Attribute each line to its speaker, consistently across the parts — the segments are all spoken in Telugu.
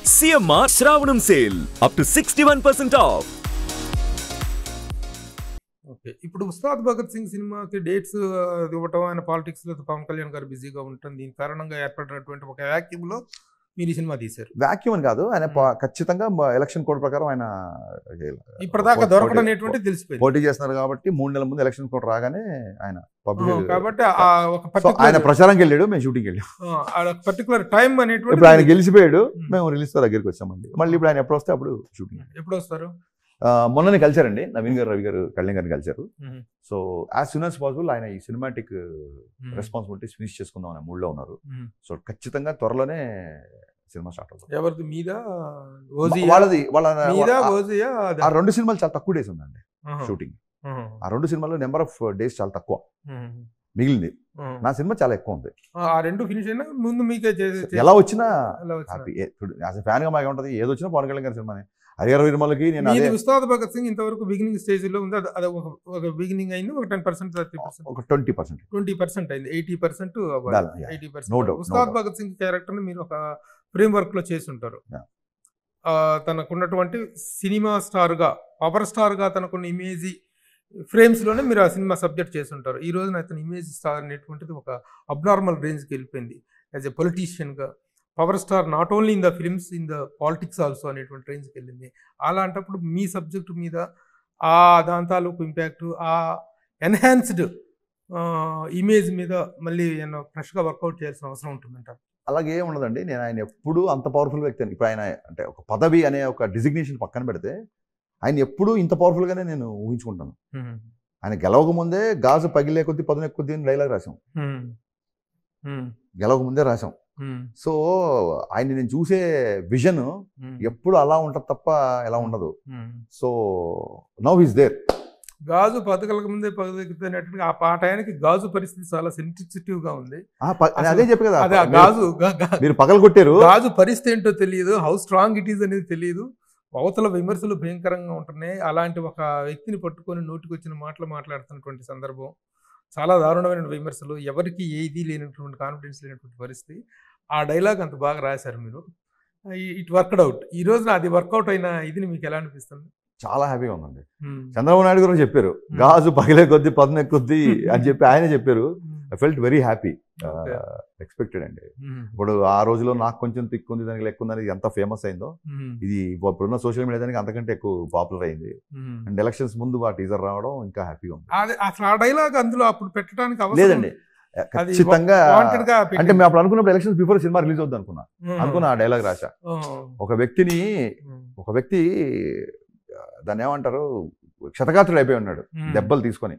Speaker 1: CMR Shravanam sale up to 61% off.
Speaker 2: Okay. ఇప్పుడు 'ఉస్తాద్ భగత్ సింగ్' సినిమాకి డేట్స్ ఇవ్వటం, ఆయన పాలిటిక్స్‌లో పవన్ కళ్యాణ్ గారు బిజీగా ఉండటం, దీని కారణంగా ఏర్పడినటువంటి ఒక వ్యాక్యూమ్‌లో మీరు ఈ సినిమా తీశారు.
Speaker 3: వాక్యూమ్ అని కాదు, ఆయన ఖచ్చితంగా ఎలక్షన్ కోడ్ ప్రకారం ఆయన
Speaker 2: ఇప్పటిదాకా దొరకడం అనేటువంటిది తెలిసిపోయింది.
Speaker 3: పోటీ చేస్తున్నారు కాబట్టి 3 నెలల ముందు ఎలక్షన్ కోడ్ రాగానే ఆయన పబ్లిక్
Speaker 2: కాబట్టి ఒక
Speaker 3: ఆయన ప్రచారంకి వెళ్ళాడు, మేము షూటింగ్ వెళ్ళాం.
Speaker 2: పర్టికులర్ టైం అనేటువంటి
Speaker 3: ఇప్పుడు ఆయన గెలిచిపోయాడు, మేము రిలీజ్ దగ్గరికి వచ్చామండి. మళ్ళీ ఇప్పుడు ఆయన ఎప్పుడు వస్తే అప్పుడు షూటింగ్.
Speaker 2: ఎప్పుడు వస్తారు?
Speaker 3: మొన్ననే కలిశారండి, నవీన్ గారు, రవి గారు, కళ్యాణ్ గారిని కలిశారు. So as soon as possible ఆయన ఈ సినిమాటిక్ రెస్పాన్సిబిలిటీస్ ఫినిష్ చేసుకుందాం అనే మూడ్లో ఉన్నారు. సో ఖచ్చితంగా త్వరలోనే సినిమా స్టార్ట్ అవుతుంది.
Speaker 2: ఎవరిది? మీద
Speaker 3: వాళ్ళది. ఆ 2 సినిమాలు చాలా తక్కువ డేస్ ఉందండి షూటింగ్. ఆ 2 సినిమాల్లో నెంబర్ ఆఫ్ డేస్ చాలా తక్కువ మిగిలింది. నా సినిమా చాలా ఎక్కువ ఉంది.
Speaker 2: ఆ 2 ఫినిష్ అయినా ముందు మీకే
Speaker 3: ఎలా వచ్చినా ఫ్యాన్ గా మాకు ఉంటుంది. ఏది వచ్చినా పవన్ కళ్యాణ్ గారి సినిమానే. హరిహర నిర్మలకి నేను
Speaker 2: 'ఉస్తాద్ భగత్ సింగ్' ఇంతవరకు బిగినింగ్ స్టేజ్ లో ఉంది. అది ఒక బిగినింగ్ అయింది. ఒక 10%, 30%,
Speaker 3: ఒక 20%
Speaker 2: అయింది. 80%. ఉస్తాద్ భగత్ సింగ్ క్యారెక్టర్ ని మీరు ఒక ఫ్రేమ్ వర్క్ లో చేసి ఉంటారు. తనకున్నటువంటి సినిమా స్టార్ గా, పవర్ స్టార్ గా తనకున్న ఇమేజ్ ఫ్రేమ్స్ లోనే మీరు ఆ సినిమా సబ్జెక్ట్ చేసి ఉంటారు. ఈ రోజున అతని ఇమేజ్ స్టార్ అనేటువంటిది ఒక అబ్నార్మల్ రేంజ్ కి వెళ్ళిపోయింది. యాజ్ ఎ పొలిటీషియన్ గా power star not only in the films, in the politics also అనేటువంటి రేంజ్కి వెళ్ళింది. అలాంటప్పుడు మీ సబ్జెక్టు మీద ఆ దాని తాలూకు ఇంపాక్ట్, ఆ ఎన్హాన్స్డ్ ఇమేజ్ మీద మళ్ళీ ఫ్రెష్గా వర్కౌట్ చేయాల్సిన అవసరం ఉంటుందంట.
Speaker 3: అలాగే ఉండదండి. నేను ఆయన ఎప్పుడు అంత పవర్ఫుల్ వ్యక్తి అని, ఇప్పుడు ఆయన అంటే ఒక పదవి అనే ఒక డిజిగ్నేషన్ పక్కన పెడితే ఆయన ఎప్పుడూ ఇంత పవర్ఫుల్గానే నేను ఊహించుకుంటాను. ఆయన గెలవక ముందే గాజు పగిలే కొద్దీ పదును ఎక్కువ డైలాగ్ రాసాం, గెలవక ముందే రాసాం. సో ఆయన నేను చూసే విజన్ ఎప్పుడు అలా ఉంటుంది తప్ప ఎలా ఉండదు. So now is there.
Speaker 2: గాజు పథకాలకు ముందే పదవినట్టుగా ఆ టయానికి గాజు పరిస్థితి చాలా సెన్సిటివ్ గా ఉంది.
Speaker 3: అదే చెప్పి కదా,
Speaker 2: అదే గాజు
Speaker 3: మీరు పగలు కొట్టారు.
Speaker 2: గాజు పరిస్థితి ఏంటో తెలియదు, హౌ స్ట్రాంగ్ ఇట్ ఈస్ అనేది తెలియదు. అవతల విమర్శలు భయంకరంగా ఉంటున్నాయి. అలాంటి ఒక వ్యక్తిని పట్టుకొని నోటికి వచ్చిన మాటలు మాట్లాడుతున్నటువంటి సందర్భం, చాలా దారుణమైన విమర్శలు, ఎవరికి ఏది లేనటువంటి కాన్ఫిడెన్స్ లేనటువంటి పరిస్థితి. ఆ డైలాగ్ అంత బాగా రాశారు మీరు. It worked out. ఈ రోజున అది వర్కౌట్ అయిన ఇది మీకు ఎలా అనిపిస్తుంది?
Speaker 3: చాలా హ్యాపీగా ఉందండి. చంద్రబాబు నాయుడు గారు చెప్పారు గాజు పగిలే కొద్దీ పదును కొద్దీ అని చెప్పి ఆయనే చెప్పారు. I felt very happy. Expected అండి. ఇప్పుడు ఆ రోజులో నాకు కొంచెం తిక్కుంది, దానికి లెక్క ఉందని ఎంత ఫేమస్ అయిందో, ఇది ఇప్పుడున్న సోషల్ మీడియా దానికి అంతకంటే ఎక్కువ పాపులర్ అయింది. అండ్ ఎలక్షన్స్ ముందు ఆ టీజర్ రావడం ఇంకా హ్యాపీగా ఉంది.
Speaker 2: అసలు ఆ డైలాగ్ అందులో అప్పుడు పెట్టడానికి
Speaker 3: లేదండి, ఖచ్చితంగా. అంటే మేము అప్పుడు అనుకున్నప్పుడు ఎలక్షన్స్ బిఫోర్ సినిమా రిలీజ్ అవుద్ది అనుకున్నా ఆ డైలాగ్ రాశా. ఒక వ్యక్తి దాన్ని ఏమంటారు, క్షతగాత్రుడు అయిపోయి ఉన్నాడు దెబ్బలు తీసుకొని.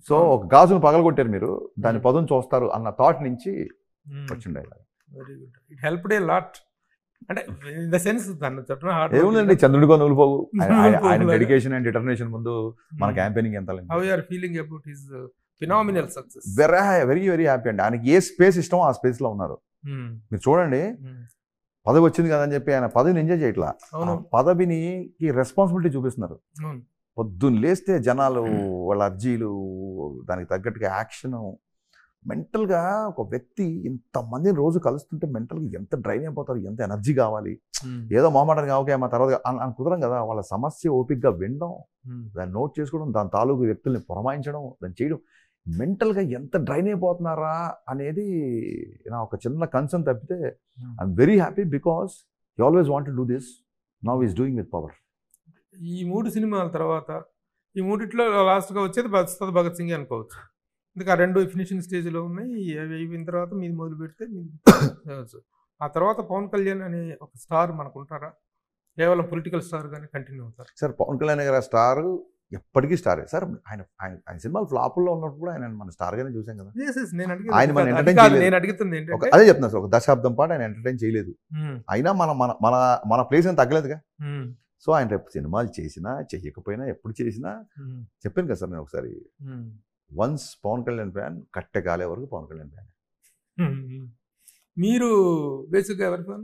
Speaker 3: సో ఒక గాజును పగలగొట్టారు మీరు, దాని పదును చూస్తారు అన్న థాట్ నుంచి వచ్చిన dialogue.
Speaker 2: Very good. It helped a lot. అంటే ఇన్ ద సెన్స్
Speaker 3: ఏముందండి, చంద్రుడిగా నూలుపోవు. ఆయన డెడికేషన్ అండ్ డిటర్మినేషన్ ముందు మన క్యాంపెయినింగ్ ఎంత.
Speaker 2: How you are feeling about his phenomenal success?
Speaker 3: Very very happy అండి. ఆయనకి ఏ స్పేస్ ఇష్టమో ఆ స్పేస్ లో ఉన్నారు. మీరు చూడండి, పదవి వచ్చింది కదా అని చెప్పి ఆయన పదవిని ఎంజాయ్ చేయట్లా, పదవిని రెస్పాన్సిబిలిటీ చూపిస్తున్నారు. పొద్దున్న లేస్తే జనాలు వాళ్ళ అర్జీలు, దానికి తగ్గట్టుగా యాక్షన్. మెంటల్గా ఒక వ్యక్తి ఇంతమందిని రోజు కలుస్తుంటే మెంటల్గా ఎంత డ్రైన్ అయిపోతారు, ఎంత ఎనర్జీ కావాలి. ఏదో మాట్లాడడానికి ఓకే మా తర్వాత అని కుదరం కదా. వాళ్ళ సమస్య ఓపిక్గా వినడం, దాన్ని నోట్ చేసుకోవడం, దాని తాలూకు వ్యక్తుల్ని పురమాయించడం, దాన్ని చేయడం, మెంటల్గా ఎంత డ్రైన్ అయిపోతున్నారా అనేది నా ఒక చిన్న కన్సర్న్. తప్పితే I'm very happy because you always want to do this. Now is doing with power.
Speaker 2: ఈ 3 సినిమాల తర్వాత ఈ మూడిట్లో లాస్ట్గా వచ్చేది ఉస్తాద్ భగత్ సింగ్ అనుకోవచ్చు. అందుకే ఆ 2 ఫినిషింగ్ స్టేజ్లో ఉన్నాయి. అవి అయిపోయిన తర్వాత మీరు మొదలు పెడితే మీరు ఆ తర్వాత పవన్ కళ్యాణ్ అనే ఒక స్టార్ మనకు ఉంటారా? కేవలం పొలిటికల్ స్టార్ గానే కంటిన్యూ అవుతారు?
Speaker 3: సార్ పవన్ కళ్యాణ్ గారు స్టార్ ఎప్పటికీ స్టారే సార్. ఆయన సినిమాలు ఫ్లాపుల్లో ఉన్నప్పుడు ఆయన మన స్టార్ గానే చూసాం కదా. ఆయన మన అదే చెప్తున్నా సార్, ఒక దశాబ్దం పాటు ఆయన ఎంటర్టైన్ చేయలేదు. అయినా మన ప్లేస్ ఏం తగ్గలేదుగా. సో ఆయన రేపు సినిమాలు చేసినా చేయకపోయినా ఎప్పుడు చేసినా చెప్పాను కదా సార్ నేను ఒకసారి, వన్స్ పవన్ కళ్యాణ్ ఫ్యాన్ కట్టె కాలే వరకు పవన్ కళ్యాణ్ ఫ్యాన్.
Speaker 2: మీరు బేసిక్గా ఎవరి ఫ్యాన్?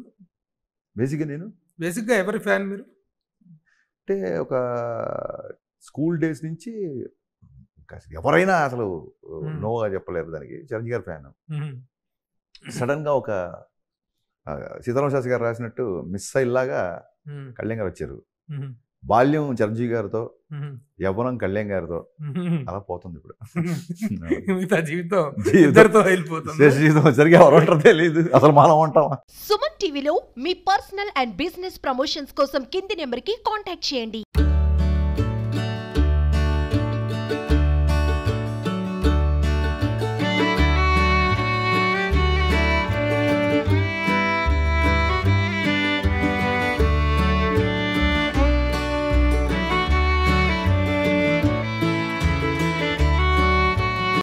Speaker 2: బేసిక్గా ఎవరి ఫ్యాన్ మీరు?
Speaker 3: అంటే ఒక స్కూల్ డేస్ నుంచి ఎవరైనా అసలు నోగా చెప్పలేరు దానికి. చిరంజీవి గారి ఫ్యాన్. సడన్గా ఒక సీతారామ శాస్త్రి గారు రాసినట్టు మిస్సైల్ లాగా కళ్యాణ్ గారు వచ్చారు. బాల్యం చిరంజీవి గారితో, యవ్వనం కళ్యాణ్ గారితో అలా పోతుంది ఇప్పుడు. జీవితం సరిగా ఎవరు ఉంటారో తెలియదు, అసలు మనం ఉంటామా?
Speaker 4: సుమన్ టీవీలో మీ పర్సనల్ అండ్ బిజినెస్ ప్రమోషన్స్ కోసం కింది నెంబర్కి కాంటాక్ట్ చేయండి.